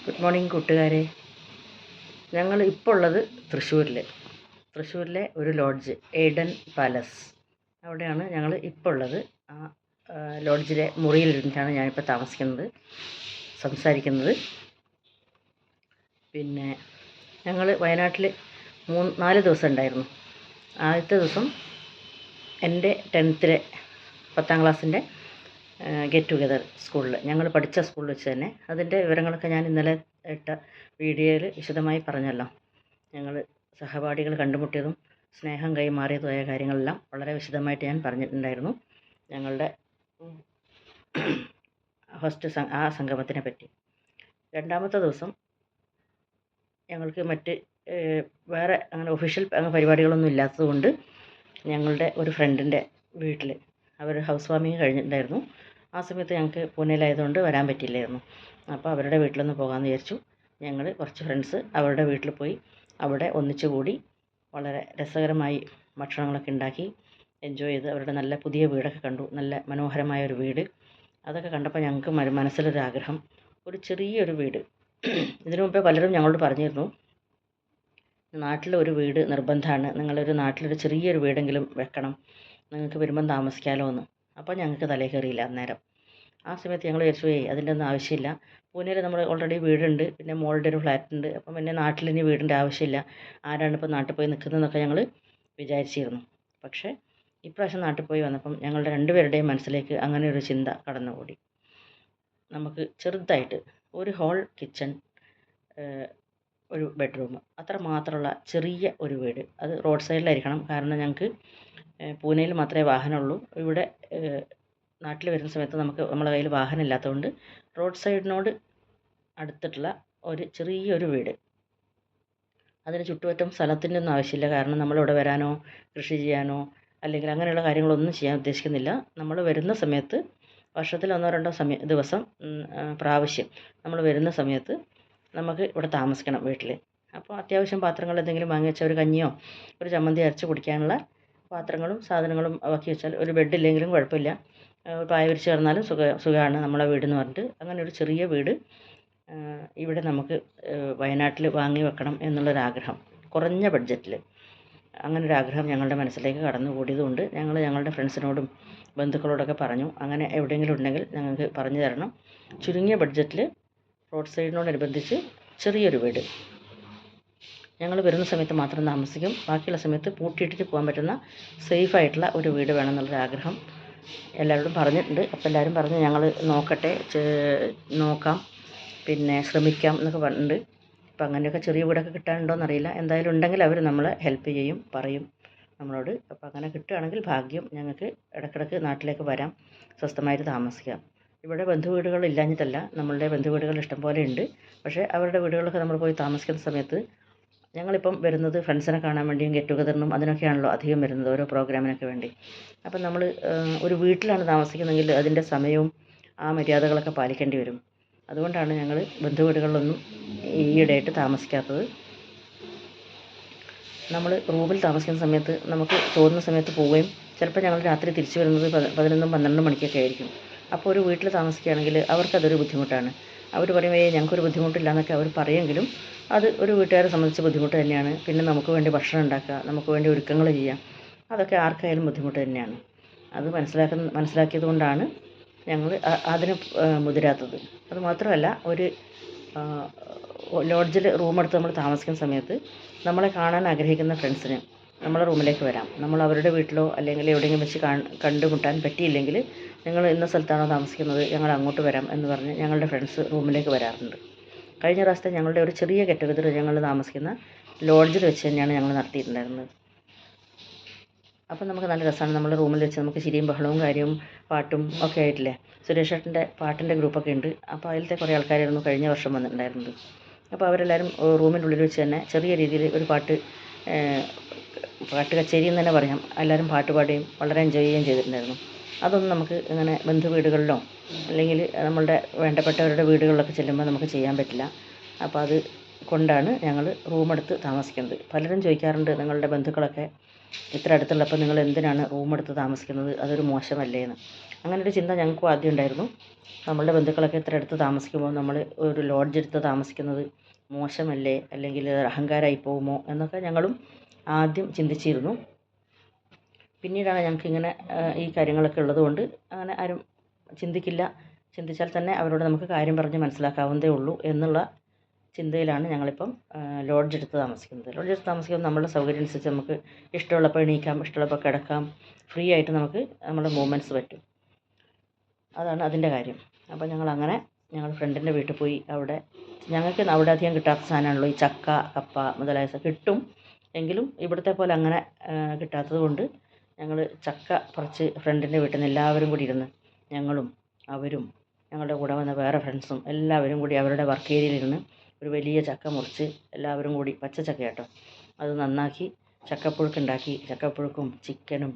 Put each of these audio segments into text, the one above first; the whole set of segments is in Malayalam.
ഗുഡ് മോർണിംഗ് കൂട്ടുകാരെ. ഞങ്ങൾ ഇപ്പോൾ ഉള്ളത് തൃശ്ശൂരിലെ ഒരു ലോഡ്ജ്, ഏഡൻ പാലസ്. അവിടെയാണ് ഞങ്ങൾ ഇപ്പോൾ ഉള്ളത്. ആ ലോഡ്ജിലെ മുറിയിലിരുന്നിട്ടാണ് ഞാനിപ്പോൾ താമസിക്കുന്നത്, സംസാരിക്കുന്നത്. പിന്നെ ഞങ്ങൾ വയനാട്ടിൽ 4 ദിവസം ഉണ്ടായിരുന്നു. ആദ്യത്തെ ദിവസം എൻ്റെ 10ാം ക്ലാസ്സിൻ്റെ ഗെറ്റ് ടുഗെദർ സ്കൂളിൽ, ഞങ്ങൾ പഠിച്ച സ്കൂളിൽ വെച്ച് തന്നെ. അതിൻ്റെ വിവരങ്ങളൊക്കെ ഞാൻ ഇന്നലെ ഇട്ട വീഡിയോയിൽ വിശദമായി പറഞ്ഞല്ലോ. ഞങ്ങൾ സഹപാഠികൾ കണ്ടുമുട്ടിയതും സ്നേഹം കൈമാറിയതുമായ കാര്യങ്ങളെല്ലാം വളരെ വിശദമായിട്ട് ഞാൻ പറഞ്ഞിട്ടുണ്ടായിരുന്നു. ഞങ്ങളുടെ ആ സംഗമത്തിനെ പറ്റി. രണ്ടാമത്തെ ദിവസം ഞങ്ങൾക്ക് മറ്റ് വേറെ അങ്ങനെ ഒഫീഷ്യൽ പരിപാടികളൊന്നും ഇല്ലാത്തതുകൊണ്ട് ഞങ്ങളുടെ ഒരു ഫ്രണ്ടിൻ്റെ വീട്ടിൽ അവർ ഹൗസ് വാമിങ് കഴിഞ്ഞിട്ടുണ്ടായിരുന്നു. ആ സമയത്ത് ഞങ്ങൾക്ക് പൂനെയിലായതുകൊണ്ട് വരാൻ പറ്റില്ലായിരുന്നു. അപ്പോൾ അവരുടെ വീട്ടിലൊന്ന് പോകാമെന്ന് വിചാരിച്ചു. ഞങ്ങൾ കുറച്ച് ഫ്രണ്ട്സ് അവരുടെ വീട്ടിൽ പോയി അവിടെ ഒന്നിച്ചു കൂടി വളരെ രസകരമായി ഭക്ഷണങ്ങളൊക്കെ ഉണ്ടാക്കി എൻജോയ് ചെയ്ത് അവരുടെ നല്ല പുതിയ വീടൊക്കെ കണ്ടു. നല്ല മനോഹരമായ ഒരു വീട്. അതൊക്കെ കണ്ടപ്പോൾ ഞങ്ങൾക്ക് മനസ്സിലൊരാഗ്രഹം, ഒരു ചെറിയൊരു വീട്. ഇതിനു മുമ്പേ പലരും ഞങ്ങളോട് പറഞ്ഞിരുന്നു, നാട്ടിലൊരു വീട് നിർബന്ധമാണ്, നിങ്ങളൊരു നാട്ടിലൊരു ചെറിയൊരു വീടെങ്കിലും വെക്കണം, നിങ്ങൾക്ക് വരുമ്പം താമസിക്കാമല്ലോ എന്ന്. അപ്പോൾ ഞങ്ങൾക്ക് തലേ കയറിയില്ല അന്നേരം. ആ സമയത്ത് ഞങ്ങൾ വിചാരിച്ചു, അതിൻ്റെ ഒന്നും ആവശ്യമില്ല, പൂനെയിൽ നമ്മൾ ഓൾറെഡി വീടുണ്ട്, പിന്നെ മോളുടെ ഒരു ഫ്ലാറ്റ് ഉണ്ട്, അപ്പം പിന്നെ നാട്ടിലിനി വീടിൻ്റെ ആവശ്യമില്ല, ആരാണ് ഇപ്പോൾ നാട്ടിൽ പോയി നിൽക്കുന്നതെന്നൊക്കെ ഞങ്ങൾ വിചാരിച്ചിരുന്നു. പക്ഷേ ഇപ്രാവശ്യം നാട്ടിൽ പോയി വന്നപ്പം ഞങ്ങളുടെ രണ്ടുപേരുടെയും മനസ്സിലേക്ക് അങ്ങനെ ഒരു ചിന്ത കടന്നുകൂടി. നമുക്ക് ചെറുതായിട്ട് ഒരു ഹോൾ കിച്ചൺ, ഒരു ബെഡ്റൂം, അത്ര മാത്രമുള്ള ചെറിയ ഒരു വീട്. അത് റോഡ് സൈഡിലായിരിക്കണം. കാരണം ഞങ്ങൾക്ക് പൂനെയിൽ മാത്രമേ വാഹനമുള്ളൂ. ഇവിടെ നാട്ടിൽ വരുന്ന സമയത്ത് നമ്മുടെ കയ്യിൽ വാഹനം ഇല്ലാത്തതുകൊണ്ട് റോഡ് സൈഡിനോട് അടുത്തിട്ടുള്ള ഒരു ചെറിയൊരു വീട്. അതിന് ചുറ്റുവട്ടം സ്ഥലത്തിൻ്റെ ഒന്നും ആവശ്യമില്ല. കാരണം നമ്മളിവിടെ വരാനോ കൃഷി ചെയ്യാനോ അല്ലെങ്കിൽ അങ്ങനെയുള്ള കാര്യങ്ങളൊന്നും ചെയ്യാൻ ഉദ്ദേശിക്കുന്നില്ല. നമ്മൾ വരുന്ന സമയത്ത് വർഷത്തിൽ 1-2 ദിവസം പ്രാവശ്യം നമ്മൾ വരുന്ന സമയത്ത് നമുക്ക് ഇവിടെ താമസിക്കണം വീട്ടിൽ. അപ്പോൾ അത്യാവശ്യം പാത്രങ്ങൾ എന്തെങ്കിലും വാങ്ങി വെച്ചാൽ ഒരു കഞ്ഞിയോ ഒരു ചമ്മന്തി അരച്ച് കുടിക്കാനുള്ള പാത്രങ്ങളും സാധനങ്ങളും ആക്കി വെച്ചാൽ, ഒരു ബെഡില്ലെങ്കിലും കുഴപ്പമില്ല, പായ വിരിച്ച് കിടന്നാലും സുഖമാണ് നമ്മളെ വീടെന്ന് പറഞ്ഞിട്ട് അങ്ങനെ ഒരു ചെറിയ വീട് ഇവിടെ നമുക്ക് വയനാട്ടിൽ വാങ്ങി വെക്കണം എന്നുള്ളൊരാഗ്രഹം, കുറഞ്ഞ ബഡ്ജറ്റിൽ. അങ്ങനെ ഒരു ആഗ്രഹം ഞങ്ങളുടെ മനസ്സിലേക്ക് കടന്നു കൂടിയതുകൊണ്ട് ഞങ്ങൾ ഞങ്ങളുടെ ഫ്രണ്ട്സിനോടും ബന്ധുക്കളോടൊക്കെ പറഞ്ഞു, അങ്ങനെ എവിടെയെങ്കിലും ഉണ്ടെങ്കിൽ ഞങ്ങൾക്ക് പറഞ്ഞു തരണം, ചുരുങ്ങിയ ബഡ്ജറ്റിൽ റോഡ് സൈഡിനോടനുബന്ധിച്ച് ചെറിയൊരു വീട്. ഞങ്ങൾ വരുന്ന സമയത്ത് മാത്രം താമസിക്കും, ബാക്കിയുള്ള സമയത്ത് പൂട്ടിയിട്ടിട്ട് പോകാൻ പറ്റുന്ന സേഫായിട്ടുള്ള ഒരു വീട് വേണമെന്നുള്ളൊരാഗ്രഹം എല്ലാവരോടും പറഞ്ഞിട്ടുണ്ട്. അപ്പോൾ എല്ലാവരും പറഞ്ഞ് ഞങ്ങൾ നോക്കാം, പിന്നെ ശ്രമിക്കാം എന്നൊക്കെ പറഞ്ഞിട്ടുണ്ട്. അപ്പോൾ അങ്ങനെയൊക്കെ ചെറിയ വീടൊക്കെ കിട്ടാനുണ്ടോയെന്നറിയില്ല. എന്തായാലും ഉണ്ടെങ്കിൽ അവർ നമ്മളെ ഹെൽപ്പ് ചെയ്യും, പറയും നമ്മളോട്. അപ്പോൾ അങ്ങനെ കിട്ടുകയാണെങ്കിൽ ഭാഗ്യം. ഞങ്ങൾക്ക് ഇടയ്ക്കിടയ്ക്ക് നാട്ടിലേക്ക് വരാം, സ്വസ്ഥമായിട്ട് താമസിക്കാം. ഇവിടെ ബന്ധുവീടുകൾ ഇല്ലാഞ്ഞിട്ടല്ല, നമ്മളുടെ ബന്ധുവീടുകൾ ഇഷ്ടം പോലെ ഉണ്ട്. പക്ഷേ അവരുടെ വീടുകളൊക്കെ നമ്മൾ പോയി താമസിക്കുന്ന സമയത്ത് ഞങ്ങളിപ്പം വരുന്നത് ഫ്രണ്ട്സിനെ കാണാൻ വേണ്ടിയും ഗെറ്റ് ടുഗദറിനും അതിനൊക്കെയാണല്ലോ അധികം വരുന്നത്, ഓരോ പ്രോഗ്രാമിനൊക്കെ വേണ്ടി. അപ്പം നമ്മൾ ഒരു വീട്ടിലാണ് താമസിക്കുന്നതെങ്കിൽ അതിൻ്റെ സമയവും ആ മര്യാദകളൊക്കെ പാലിക്കേണ്ടി വരും. അതുകൊണ്ടാണ് ഞങ്ങൾ ബന്ധുവീടുകളിലൊന്നും ഈയിടെയായിട്ട് താമസിക്കാത്തത്. നമ്മൾ റൂമിൽ താമസിക്കുന്ന സമയത്ത് നമുക്ക് തോന്നുന്ന സമയത്ത് പോവുകയും ചിലപ്പോൾ ഞങ്ങൾ രാത്രി തിരിച്ചു വരുന്നത് 11-12 മണിക്കൊക്കെ ആയിരിക്കും. അപ്പോൾ ഒരു വീട്ടിൽ താമസിക്കുകയാണെങ്കിൽ അവർക്കതൊരു ബുദ്ധിമുട്ടാണ്. അവർ പറയും, ഞങ്ങൾക്കൊരു ബുദ്ധിമുട്ടില്ല എന്നൊക്കെ അവർ പറയുമെങ്കിലും അത് ഒരു വീട്ടുകാരെ സംബന്ധിച്ച് ബുദ്ധിമുട്ട് തന്നെയാണ്. പിന്നെ നമുക്ക് വേണ്ടി ഭക്ഷണം ഉണ്ടാക്കുക, നമുക്ക് വേണ്ടി ഒരുക്കങ്ങൾ ചെയ്യാം, അതൊക്കെ ആർക്കായാലും ബുദ്ധിമുട്ട് തന്നെയാണ്. അത് മനസ്സിലാക്കിയത് കൊണ്ടാണ് ഞങ്ങൾ അതിന് മുതിരാത്തത്. അതുമാത്രമല്ല, ഒരു ലോഡ്ജിൽ റൂമെടുത്ത് നമ്മൾ താമസിക്കുന്ന സമയത്ത് നമ്മളെ കാണാൻ ആഗ്രഹിക്കുന്ന ഫ്രണ്ട്സിന് നമ്മളെ റൂമിലേക്ക് വരാം. നമ്മൾ അവരുടെ വീട്ടിലോ അല്ലെങ്കിൽ എവിടെയെങ്കിലും വെച്ച് കണ്ടുമുട്ടാൻ പറ്റിയില്ലെങ്കിൽ, നിങ്ങൾ ഇന്ന സ്ഥലത്താണോ താമസിക്കുന്നത്, ഞങ്ങൾ അങ്ങോട്ട് വരാം എന്ന് പറഞ്ഞ് ഞങ്ങളുടെ ഫ്രണ്ട്സ് റൂമിലേക്ക് വരാറുണ്ട്. കഴിഞ്ഞ പ്രാവശ്യത്തെ ഞങ്ങളുടെ ഒരു ചെറിയ ഗെറ്റ് ടുഗദർ ഞങ്ങൾ താമസിക്കുന്ന ലോഡ്ജിൽ വെച്ച് തന്നെയാണ് ഞങ്ങൾ നടത്തിയിട്ടുണ്ടായിരുന്നത്. അപ്പം നമുക്ക് നല്ല രസമാണ്. നമ്മൾ റൂമിൽ വെച്ച് നമുക്ക് ചിരിയും ബഹളവും കാര്യവും പാട്ടും ഒക്കെ ആയിട്ടില്ലേ. സുരേഷ് ഏട്ടൻ്റെ പാട്ടിൻ്റെ ഗ്രൂപ്പൊക്കെ ഉണ്ട്. അപ്പോൾ അതിലത്തെ കുറേ ആൾക്കാരായിരുന്നു കഴിഞ്ഞ വർഷം വന്നിട്ടുണ്ടായിരുന്നത്. അപ്പോൾ അവരെല്ലാവരും റൂമിൻ്റെ ഉള്ളിൽ വെച്ച് തന്നെ ചെറിയ രീതിയിൽ ഒരു പാട്ട് കച്ചേരി എന്ന് തന്നെ പറയാം, എല്ലാവരും പാട്ട് പാടുകയും വളരെ എൻജോയ് ചെയ്യുകയും ചെയ്തിട്ടുണ്ടായിരുന്നു. അതൊന്നും നമുക്ക് ഇങ്ങനെ ബന്ധുവീടുകളിലോ അല്ലെങ്കിൽ നമ്മളുടെ വേണ്ടപ്പെട്ടവരുടെ വീടുകളിലൊക്കെ ചെല്ലുമ്പോൾ നമുക്ക് ചെയ്യാൻ പറ്റില്ല. അപ്പോൾ അത് കൊണ്ടാണ് ഞങ്ങൾ റൂമെടുത്ത് താമസിക്കുന്നത്. പലരും ചോദിക്കാറുണ്ട്, നിങ്ങളുടെ ബന്ധുക്കളൊക്കെ ഇത്ര അടുത്തുള്ളപ്പോൾ നിങ്ങൾ എന്തിനാണ് റൂമെടുത്ത് താമസിക്കുന്നത്, അതൊരു മോശമല്ലേ എന്ന്. അങ്ങനെ ഒരു ചിന്ത ഞങ്ങൾക്കും ആദ്യം ഉണ്ടായിരുന്നു. നമ്മളുടെ ബന്ധുക്കളൊക്കെ ഇത്ര അടുത്ത് താമസിക്കുമ്പോൾ നമ്മൾ ഒരു ലോഡ്ജ് എടുത്ത് താമസിക്കുന്നത് മോശമല്ലേ, അല്ലെങ്കിൽ അഹങ്കാരമായി പോകുമോ എന്നൊക്കെ ഞങ്ങളും ആദ്യം ചിന്തിച്ചിരുന്നു. പിന്നീടാണ് ഞങ്ങൾക്കിങ്ങനെ ഈ കാര്യങ്ങളൊക്കെ ഉള്ളതുകൊണ്ട് അങ്ങനെ ആരും ചിന്തിച്ചാൽ തന്നെ അവരോട് നമുക്ക് കാര്യം പറഞ്ഞ് മനസ്സിലാക്കാവുന്നതേ ഉള്ളൂ എന്നുള്ള ചിന്തയിലാണ് ഞങ്ങളിപ്പം ലോഡ്ജ് എടുത്ത് താമസിക്കുന്നത്. ലോഡ്ജ് എടുത്ത് താമസിക്കുമ്പോൾ നമ്മളുടെ സൗകര്യം അനുസരിച്ച് നമുക്ക് ഇഷ്ടമുള്ളപ്പോൾ എണീക്കാം, ഇഷ്ടമുള്ളപ്പോൾ കിടക്കാം, ഫ്രീ ആയിട്ട് നമുക്ക് നമ്മുടെ മൂവ്മെൻറ്റ്സ് പറ്റും. അതാണ് അതിൻ്റെ കാര്യം. അപ്പോൾ ഞങ്ങൾ ഫ്രണ്ടിൻ്റെ വീട്ടിൽ പോയി. ഞങ്ങൾക്ക് അവിടെ അധികം കിട്ടാത്ത സാധനമാണല്ലോ ഈ ചക്ക, കപ്പ മുതലായ കിട്ടും. എങ്കിലും ഇവിടുത്തെ പോലെ അങ്ങനെ കിട്ടാത്തത് കൊണ്ട് ഞങ്ങൾ ചക്ക പറിച്ച് ഫ്രണ്ടിൻ്റെ വീട്ടിൽ നിന്ന് എല്ലാവരും കൂടി ഇരുന്ന്, ഞങ്ങളും അവരും ഞങ്ങളുടെ കൂടെ വന്ന വേറെ ഫ്രണ്ട്സും എല്ലാവരും കൂടി അവരുടെ വർക്ക് ഏരിയയിലിരുന്ന് ഒരു വലിയ ചക്ക മുറിച്ച് എല്ലാവരും കൂടി, പച്ചച്ചക്ക കേട്ടോ, അത് നന്നാക്കി ചക്കപ്പുഴുക്കുണ്ടാക്കി. ചക്കപ്പുഴുക്കും ചിക്കനും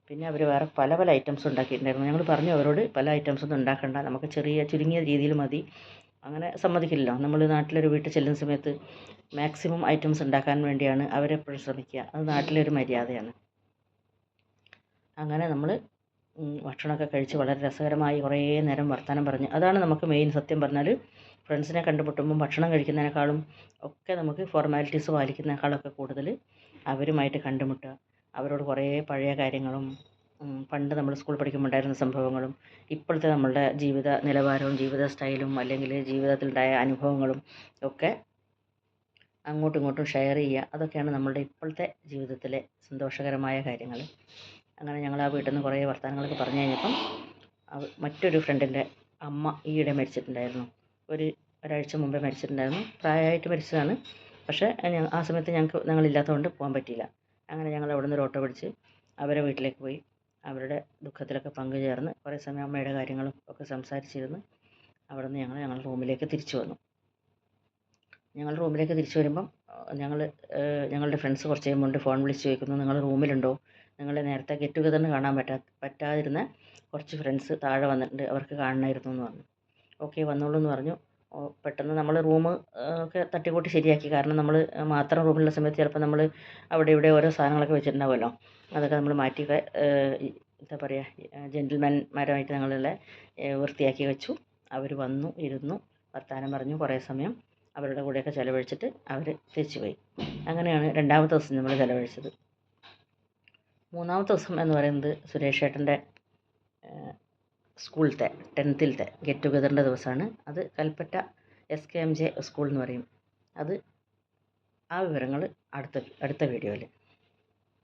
പിന്നെ അവർ വേറെ പല പല ഐറ്റംസ് ഉണ്ടാക്കിയിട്ടുണ്ടായിരുന്നു. ഞങ്ങൾ പറഞ്ഞു അവരോട് പല ഐറ്റംസൊന്നും ഉണ്ടാക്കണ്ട, നമുക്ക് ചുരുങ്ങിയ രീതിയിൽ മതി. അങ്ങനെ സമ്മതിക്കില്ലല്ലോ. നമ്മൾ നാട്ടിലൊരു വീട്ടിൽ ചെല്ലുന്ന സമയത്ത് മാക്സിമം ഐറ്റംസ് ഉണ്ടാക്കാൻ വേണ്ടിയാണ് അവരെപ്പോഴും ശ്രമിക്കുക. അത് നാട്ടിലൊരു മര്യാദയാണ്. അങ്ങനെ നമ്മൾ ഭക്ഷണമൊക്കെ കഴിച്ച് വളരെ രസകരമായി കുറേ നേരം വർത്തമാനം പറഞ്ഞ്, അതാണ് നമുക്ക് മെയിൻ. സത്യം പറഞ്ഞാൽ ഫ്രണ്ട്സിനെ കണ്ടുമുട്ടുമ്പം ഭക്ഷണം കഴിക്കുന്നതിനേക്കാളും ഒക്കെ നമുക്ക് ഫോർമാലിറ്റീസ് പാലിക്കുന്നതിനേക്കാളൊക്കെ കൂടുതൽ അവരുമായിട്ട് കണ്ടുമുട്ടുക, അവരോട് കുറേ പഴയ കാര്യങ്ങളും പണ്ട് നമ്മൾ സ്കൂൾ പഠിക്കുമ്പോൾ ഉണ്ടായിരുന്ന സംഭവങ്ങളും ഇപ്പോഴത്തെ നമ്മളുടെ ജീവിത നിലവാരവും ജീവിത സ്റ്റൈലും അല്ലെങ്കിൽ ജീവിതത്തിലുണ്ടായ അനുഭവങ്ങളും ഒക്കെ അങ്ങോട്ടും ഇങ്ങോട്ടും ഷെയർ ചെയ്യുക. അതൊക്കെയാണ് നമ്മളുടെ ഇപ്പോഴത്തെ ജീവിതത്തിലെ സന്തോഷകരമായ കാര്യങ്ങൾ. അങ്ങനെ ഞങ്ങൾ ആ വീട്ടിൽ നിന്ന് കുറേ വർത്തമാനങ്ങളൊക്കെ പറഞ്ഞു കഴിഞ്ഞപ്പം മറ്റൊരു ഫ്രണ്ടിൻ്റെ അമ്മ ഈയിടെ മരിച്ചിട്ടുണ്ടായിരുന്നു. ഒരാഴ്ച മുമ്പേ മരിച്ചിട്ടുണ്ടായിരുന്നു. പ്രായമായിട്ട് മരിച്ചതാണ്. പക്ഷേ ആ സമയത്ത് ഞങ്ങളില്ലാത്തതുകൊണ്ട് പോകാൻ പറ്റിയില്ല. അങ്ങനെ ഞങ്ങൾ അവിടെ നിന്ന് ഒരു ഓട്ടോ പിടിച്ച് അവരെ വീട്ടിലേക്ക് പോയി. അവരുടെ ദുഃഖത്തിലൊക്കെ പങ്കുചേർന്ന് കുറേ സമയം അമ്മയുടെ കാര്യങ്ങളും ഒക്കെ സംസാരിച്ചിരുന്ന് അവിടെ നിന്ന് ഞങ്ങൾ റൂമിലേക്ക് തിരിച്ചു വന്നു. ഞങ്ങൾ റൂമിലേക്ക് തിരിച്ചു വരുമ്പം ഞങ്ങളുടെ ഫ്രണ്ട്സ് കുറച്ച് കഴിയുമ്പോൾ ഫോൺ വിളിച്ച് ചോദിക്കുന്നു, നിങ്ങൾ റൂമിലുണ്ടോ? നിങ്ങളെ നേരത്തെ ഗെറ്റ് ടുഗദറിന് കാണാൻ പറ്റാതിരുന്ന കുറച്ച് ഫ്രണ്ട്സ് താഴെ വന്നിട്ടുണ്ട്, അവർക്ക് കാണണമായിരുന്നു എന്ന് പറഞ്ഞു. ഓക്കെ വന്നോളൂ എന്ന് പറഞ്ഞു. പെട്ടെന്ന് നമ്മൾ റൂം ഒക്കെ തട്ടിക്കൂട്ടി ശരിയാക്കി. കാരണം നമ്മൾ മാത്രം റൂമിലുള്ള സമയത്ത് ചിലപ്പോൾ നമ്മൾ അവിടെ ഇവിടെ ഓരോ സാധനങ്ങളൊക്കെ വെച്ചിട്ടുണ്ടാവുമല്ലോ. അതൊക്കെ നമ്മൾ മാറ്റി എന്താ പറയുക, ജെൻറ്റിൽമാൻമാരുമായിട്ട് ഞങ്ങളെ വൃത്തിയാക്കി വെച്ചു. അവർ വന്നു, ഇരുന്നു, വർത്തമാനം പറഞ്ഞു. കുറേ സമയം അവരുടെ കൂടെയൊക്കെ ചിലവഴിച്ചിട്ട് അവർ തിരിച്ചു പോയി. അങ്ങനെയാണ് രണ്ടാമത്തെ ദിവസം നമ്മൾ ചിലവഴിച്ചത്. മൂന്നാമത്തെ ദിവസം എന്ന് പറയുന്നത് സുരേഷ് ഏട്ടൻ്റെ സ്കൂളിലത്തെ 10th ഗെറ്റ് ടുഗദറിൻ്റെ ദിവസമാണ്. അത് കൽപ്പറ്റ SKMJ സ്കൂൾ എന്ന് പറയും. ആ വിവരങ്ങൾ അടുത്ത വീഡിയോയിൽ.